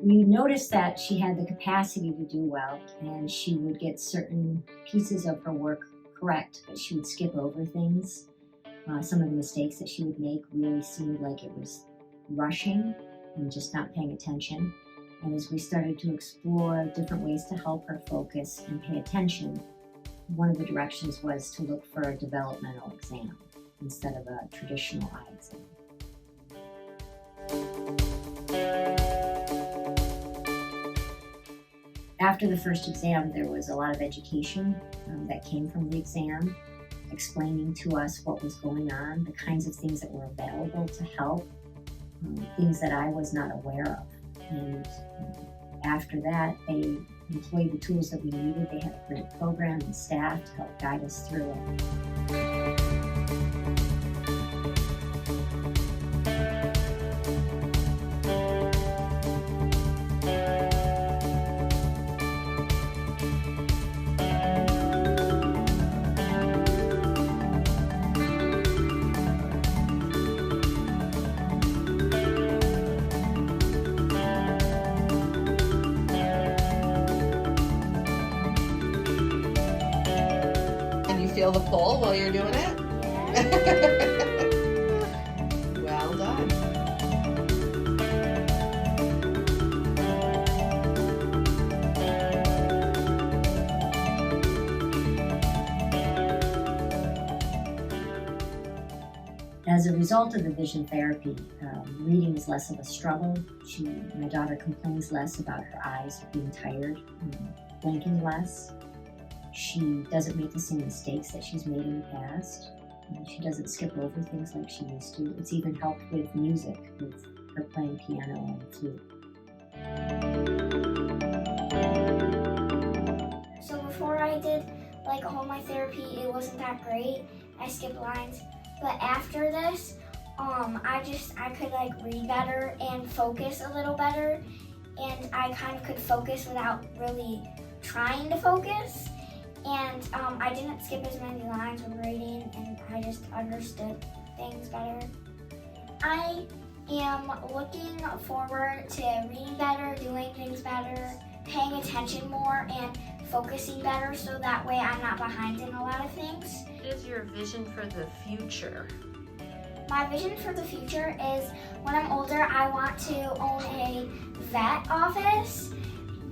We noticed that she had the capacity to do well, and she would get certain pieces of her work correct, but she would skip over things. Some of the mistakes that she would make really seemed like it was rushing and just not paying attention. And as we started to explore different ways to help her focus and pay attention, one of the directions was to look for a developmental exam instead of a traditional eye exam. After the first exam, there was a lot of education that came from the exam, explaining to us what was going on, the kinds of things that were available to help, things that I was not aware of. And after that, they employed the tools that we needed. They had a great program and staff to help guide us through it. Can you feel the pull while you're doing it? Well done. As a result of the vision therapy, reading is less of a struggle. My daughter complains less about her eyes being tired, blinking less. She doesn't make the same mistakes that she's made in the past. She doesn't skip over things like she used to. It's even helped with music, with her playing piano and flute. So before I did all my therapy, it wasn't that great. I skipped lines. But after this, I could read better and focus a little better, and I kind of could focus without really trying to focus. And I didn't skip as many lines when reading, and I just understood things better. I am looking forward to reading better, doing things better, paying attention more, and focusing better, so that way I'm not behind in a lot of things. What is your vision for the future? My vision for the future is when I'm older, I want to own a vet office,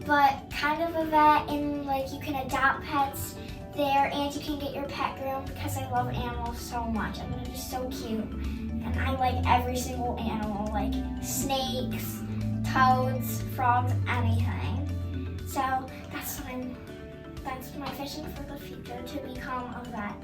but kind of a vet in you can adopt pets there, and you can get your pet groomed, because I love animals so much. I mean, they're just so cute. And I like every single animal, like snakes, toads, frogs, anything. So that's my vision for the future, to become a vet.